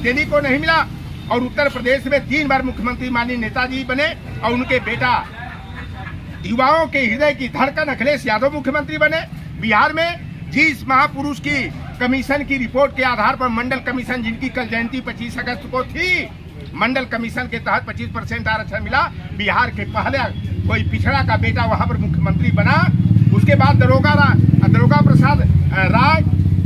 देने को नहीं मिला। और उत्तर प्रदेश में 3 बार मुख्यमंत्री माननीय नेताजी बने और उनके बेटा युवाओं के हृदय की धड़कन अखिलेश यादव मुख्यमंत्री बने। बिहार में जिस महापुरुष की कमीशन की रिपोर्ट के आधार पर मंडल कमीशन, जिनकी कल जयंती 25 अगस्त को थी, मंडल कमीशन के तहत 25% आरक्षण मिला, बिहार के पहले कोई पिछड़ा का बेटा वहां पर मुख्यमंत्री बना। उसके बाद दरोगा प्रसाद राय,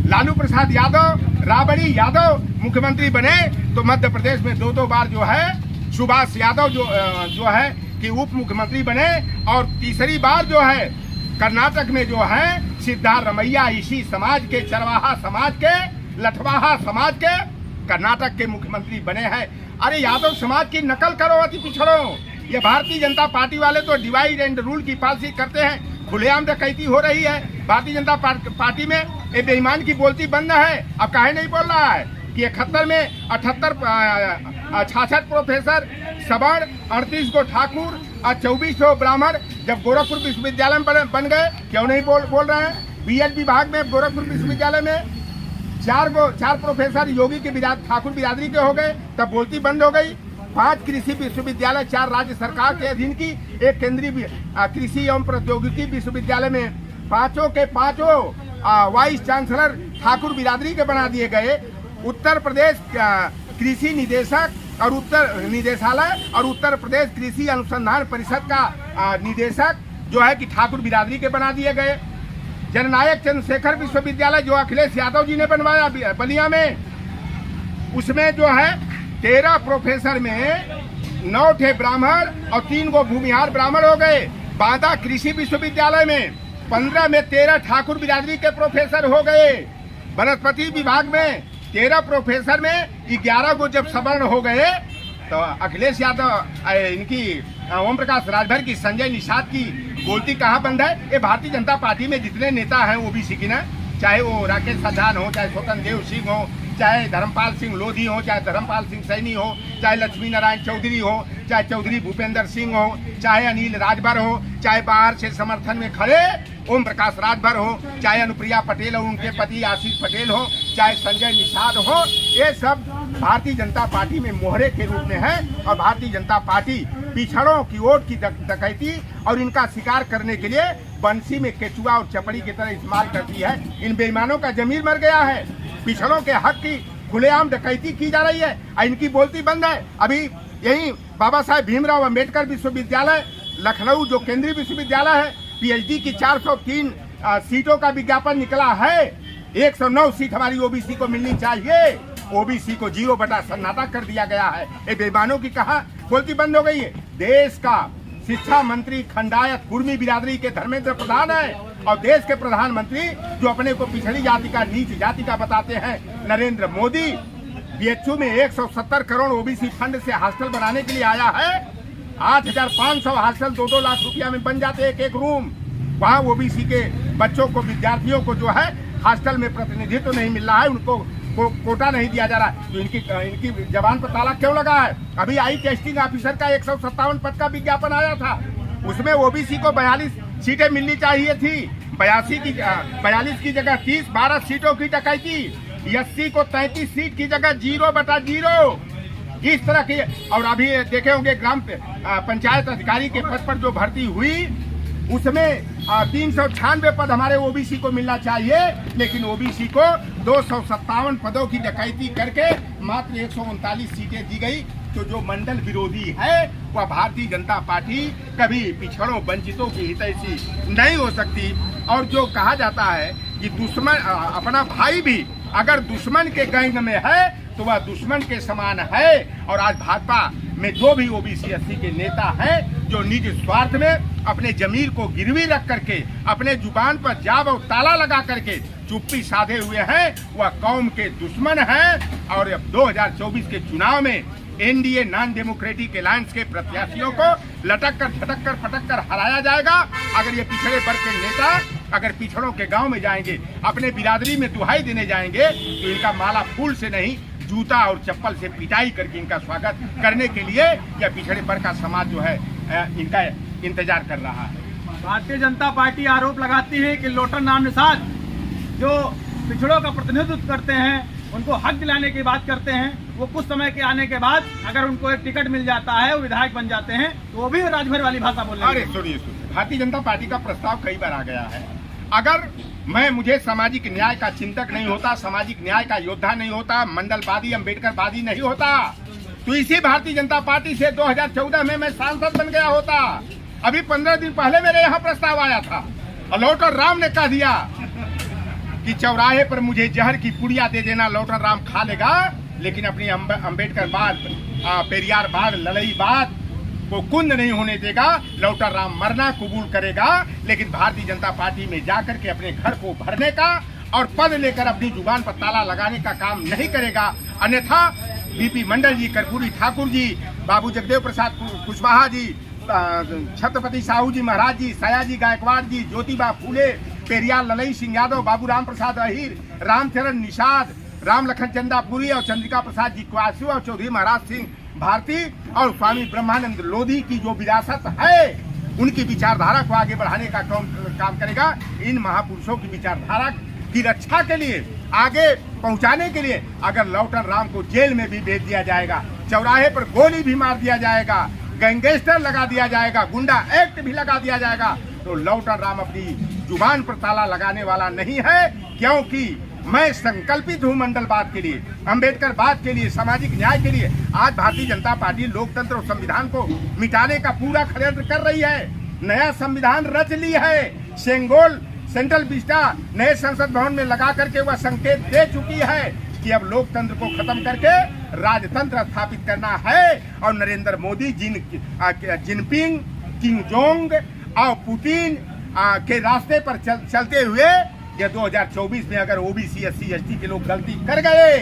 लालू प्रसाद यादव, राबड़ी यादव मुख्यमंत्री बने। तो मध्य प्रदेश में 2 बार जो है सुभाष यादव जो है कि उप मुख्यमंत्री बने। और तीसरी बार जो है कर्नाटक में जो है सिद्धारमैया इसी समाज के, चरवाहा समाज के, लठवाहा समाज के कर्नाटक के मुख्यमंत्री बने हैं। अरे यादव समाज की नकल करो अति पिछड़ो। ये भारतीय जनता पार्टी वाले तो डिवाइड एंड रूल की पॉलिसी करते हैं। खुलेआम डकैती हो रही है भारतीय जनता पार्टी में। ये बेईमान की बोलती बंद है। अब काहे नहीं बोल रहा है कि 71 में 68 प्रोफेसर, सवर्ण, 38 को ठाकुर और 24 ब्राह्मण जब गोरखपुर विश्वविद्यालय में बन गए, क्यों नहीं बोल रहे हैं? बीएड विभाग में गोरखपुर विश्वविद्यालय में 4 प्रोफेसर योगी के ठाकुर बिरादरी के हो गए, तब बोलती बंद हो गई। 5 कृषि विश्वविद्यालय, 4 राज्य सरकार के अधीन की, एक केंद्रीय कृषि एवं प्रौद्योगिकी विश्वविद्यालय में 5 के 5 वाइस चांसलर ठाकुर बिरादरी के बना दिए गए। उत्तर प्रदेश कृषि निदेशक और उत्तर निदेशालय और उत्तर प्रदेश कृषि अनुसंधान परिषद का निदेशक जो है कि ठाकुर बिरादरी के बना दिए गए। जननायक चंद्रशेखर विश्वविद्यालय जो अखिलेश यादव जी ने बनवाया बलिया में, उसमें जो है 13 प्रोफेसर में 9 थे ब्राह्मण और 3 को भूमिहार ब्राह्मण हो गए। बांदा कृषि विश्वविद्यालय में 15 में 13 ठाकुर बिरादरी के प्रोफेसर हो गए। वनस्पति विभाग में 13 प्रोफेसर में 11 को जब सवर्ण हो गए तो अखिलेश यादव, इनकी ओम प्रकाश राजभर की, संजय निषाद की बोलती कहाँ बंद है? ये भारतीय जनता पार्टी में जितने नेता हैं ओबीसी की ना, चाहे वो राकेश सजान हो, चाहे स्वतंत्र देव सिंह हो, चाहे धर्मपाल सिंह लोधी हो, चाहे धर्मपाल सिंह सैनी हो, चाहे लक्ष्मी नारायण चौधरी हो, चाहे चौधरी भूपेंद्र सिंह हो, चाहे अनिल राजभर हो, चाहे बाहर से समर्थन में खड़े ओम प्रकाश राजभर हो, चाहे अनुप्रिया पटेल और उनके पति आशीष पटेल हो, चाहे संजय निषाद हो, ये सब भारतीय जनता पार्टी में मोहरे के रूप में है। और भारतीय जनता पार्टी पिछड़ों की वोट की डकैती और इनका शिकार करने के लिए बंसी में केचुआ और चपड़ी की तरह इस्तेमाल करती है। इन बेईमानों का जमीर मर गया है। पिछड़ों के हक की खुलेआम डकैती की जा रही है और इनकी बोलती बंद है। अभी यही बाबा साहेब भीमराव अंबेडकर विश्वविद्यालय लखनऊ जो केंद्रीय विश्वविद्यालय है, पीएचडी की 403 सीटों का विज्ञापन निकला है। 109 सीट हमारी ओबीसी को मिलनी चाहिए, ओबीसी को 0 बटा सन्नाटा कर दिया गया है। ये बेईमानों की कहा बोलती बंद हो गई है। देश का शिक्षा मंत्री खंडायत कुर्मी बिरादरी के धर्मेंद्र प्रधान है और देश के प्रधानमंत्री जो अपने को पिछड़ी जाति का, नीच जाति का बताते हैं, नरेंद्र मोदी, बीएचयू में 170 करोड़ ओबीसी फंड से हॉस्टल बनाने के लिए आया है। 8,500 हॉस्टल 2-2 लाख रुपया में बन जाते हैं एक रूम। वहाँ ओबीसी के बच्चों को, विद्यार्थियों को जो है हॉस्टल में प्रतिनिधित्व तो नहीं मिल रहा है, उनको कोटा नहीं दिया जा रहा है। तो इनकी जबान पर ताला क्यों लगा है? अभी आई टेस्टिंग ऑफिसर का 157 पद का विज्ञापन आया था, उसमें ओबीसी को 42 सीटें मिलनी चाहिए थी। 42 की जगह 30, 12 सीटों की डकैती। एससी को 33 सीट की जगह 0 बटा 0 इस तरह की। और अभी देखे होंगे ग्राम पंचायत अधिकारी के पद पर जो भर्ती हुई उसमें 396 पद हमारे ओबीसी को मिलना चाहिए, लेकिन ओबीसी को 257 पदों की डकैती करके मात्र 139 सीटें दी गई। तो जो मंडल विरोधी है वह भारतीय जनता पार्टी कभी पिछड़ों वंचितों की हितैषी नहीं हो सकती। और जो कहा जाता है कि दुश्मन अपना भाई भी अगर दुश्मन के गैंग में है तो वह दुश्मन के समान है। और आज भाजपा में जो भी ओबीसी एससी के नेता हैं जो निज स्वार्थ में अपने जमीर को गिरवी रख करके, अपने जुबान पर जाब और ताला लगा करके चुप्पी साधे हुए हैं, वह कौम के दुश्मन हैं। और अब 2024 के चुनाव में एनडीए नॉन डेमोक्रेटिक अलायंस के प्रत्याशियों को लटक कर, झटक कर, पटक कर हराया जाएगा। अगर ये पिछड़े वर्ग के नेता अगर पिछड़ों के गांव में जाएंगे, अपने बिरादरी में दुहाई देने जाएंगे, तो इनका माला फूल से नहीं, जूता और चप्पल से पिटाई करके इनका स्वागत करने के लिए यह पिछड़े वर्ग का समाज जो है इनका इंतजार कर रहा है। भारतीय जनता पार्टी आरोप लगाती है कि लोटन नाम निषाद जो पिछड़ों का प्रतिनिधित्व करते हैं, उनको हक दिलाने की बात करते हैं, वो कुछ समय के आने के बाद अगर उनको एक टिकट मिल जाता है, वो विधायक बन जाते हैं, तो वो भी राजभर वाली भाषा बोल रहे अरे हैं। सुनिए, भारतीय जनता पार्टी का प्रस्ताव कई बार आ गया है। अगर मुझे सामाजिक न्याय का चिंतक नहीं होता, सामाजिक न्याय का योद्धा नहीं होता, मंडलवादी अम्बेडकरवादी नहीं होता, तो इसी भारतीय जनता पार्टी से 2014 में मैं सांसद बन गया होता। अभी 15 दिन पहले मेरे यहाँ प्रस्ताव आया था और लौटर राम ने कह दिया कि चौराहे पर मुझे जहर की पुड़िया दे देना, लौटर राम खा लेगा, लेकिन अपनी अम्बेडकरवाद, पेरियारवाद, लड़ईवाद को कुंद नहीं होने देगा। लौटर राम मरना कबूल करेगा, लेकिन भारतीय जनता पार्टी में जाकर के अपने घर को भरने का और पद लेकर अपनी जुबान पर ताला लगाने का काम नहीं करेगा। अन्यथा बीपी मंडल जी, कर्पूरी ठाकुर जी, बाबू जगदेव प्रसाद कुशवाहा जी, छत्रपति साहू जी महाराज जी, सयाजी गायकवाड़ जी, ज्योतिबा फूले, पेरियार ललई सिंह यादव, बाबू राम प्रसाद अहिर, रामचरण निषाद, राम लखन चंदापुरी और चंद्रिका प्रसाद जी क्वासी और चौधरी महाराज सिंह भारती और स्वामी ब्रह्मानंद लोधी की जो विरासत है, उनकी विचारधारा को आगे बढ़ाने का काम करेगा। इन महापुरुषों की विचारधारा की रक्षा के लिए, आगे पहुंचाने के लिए अगर लौटर राम को जेल में भी भेज दिया जाएगा, चौराहे पर गोली भी मार दिया जाएगा, गैंगस्टर लगा दिया जाएगा, गुंडा एक्ट भी लगा दिया जाएगा, तो लौटर राम अपनी जुबान पर ताला लगाने वाला नहीं है। क्योंकि मैं संकल्पित हूं मंडलवाद के लिए, अम्बेडकरवाद के लिए, सामाजिक न्याय के लिए। आज भारतीय जनता पार्टी लोकतंत्र और संविधान को मिटाने का पूरा षड्यंत्र कर रही है। नया संविधान रच ली है, सेंगोल सेंट्रल विस्टा नए संसद भवन में लगा करके वह संकेत दे चुकी है कि अब लोकतंत्र को खत्म करके राजतंत्र स्थापित करना है। और Narendra Modi Jinping, Kim Jong और पुतिन के रास्ते पर चलते हुए यह 2024 में अगर ओबीसी, एससी, एसटी के लोग गलती कर गए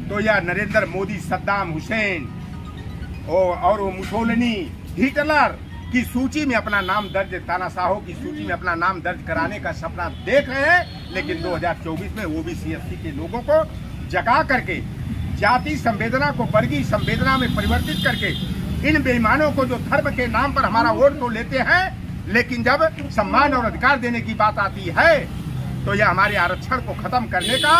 तो यह नरेंद्र मोदी, सद्दाम हुसैन और वो मुसोलिनी, हिटलर की सूची में अपना नाम दर्ज, तानाशाहों की सूची में अपना नाम दर्ज कराने का सपना देख रहे हैं। लेकिन 2024 में ओबीसी, एससी के लोगों को जगा करके जाति संवेदना को वर्गीय संवेदना में परिवर्तित करके इन बेईमानों को जो धर्म के नाम पर हमारा वोट तो लेते हैं, लेकिन जब सम्मान और अधिकार देने की बात आती है तो यह हमारे आरक्षण को खत्म करने का,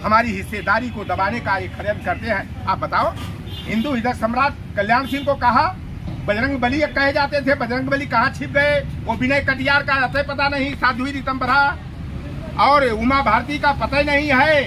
हमारी हिस्सेदारी को दबाने का एक षड्यंत्र करते हैं। आप बताओ, हिंदू हृदय सम्राट कल्याण सिंह को कहा बजरंग बली कहे जाते थे, बजरंग बली कहाँ छिप गए? वो विनय कटियार का रहते पता नहीं, साध्वी रितंबरा और उमा भारती का पता ही नहीं है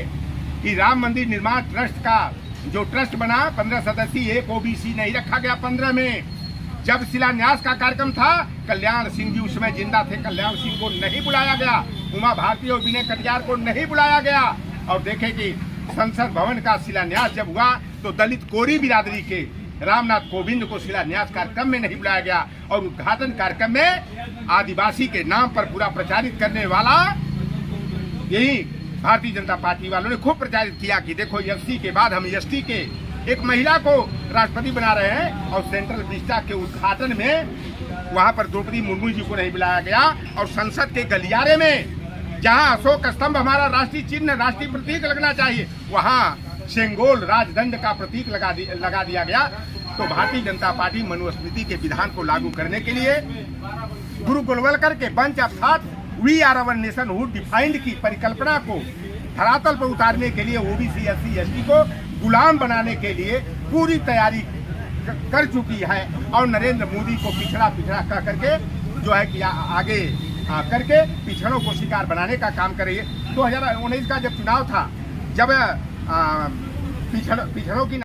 कि राम मंदिर निर्माण ट्रस्ट का जो ट्रस्ट बना 15 सदस्यीय, एक ओबीसी नहीं रखा गया 15 में। जब शिलान्यास का कार्यक्रम था, कल्याण सिंह जी उस समय जिंदा थे, कल्याण सिंह को नहीं बुलाया गया, उमा भारती और विनय कटियार को नहीं बुलाया गया। और देखे कि संसद भवन का शिलान्यास जब हुआ तो दलित कोरी बिरादरी के रामनाथ कोविंद को शिलान्यास कार्यक्रम में नहीं बुलाया गया और उद्घाटन कार्यक्रम में आदिवासी के नाम पर पूरा प्रचारित करने वाला यही भारतीय जनता पार्टी वालों ने खूब प्रचारित किया कि देखो एससी के बाद हम एसटी के एक महिला को राष्ट्रपति बना रहे हैं। और सेंट्रल विस्टा के उद्घाटन में वहां पर द्रौपदी मुर्मू जी को नहीं बुलाया गया और संसद के गलियारे में जहां अशोक स्तंभ हमारा राष्ट्रीय चिन्ह, राष्ट्रीय प्रतीक लगना चाहिए, वहां सेंगोल राजदंड का प्रतीक लगा दिया गया। तो भारतीय जनता पार्टी मनुस्मृति के विधान को लागू करने के लिए गुरु गोलवलकर के bunch of thought we or our nationhood defined की परिकल्पना को धरातल पर उतारने के लिए ओबीसी, एससी, एसटी को गुलाम बनाने के लिए पूरी तैयारी कर चुकी है। और नरेंद्र मोदी को पिछड़ा कह करके जो है कि आगे करके पिछड़ों को शिकार बनाने का काम कर रही है। 2019 का जब चुनाव था, जब पिछड़ों की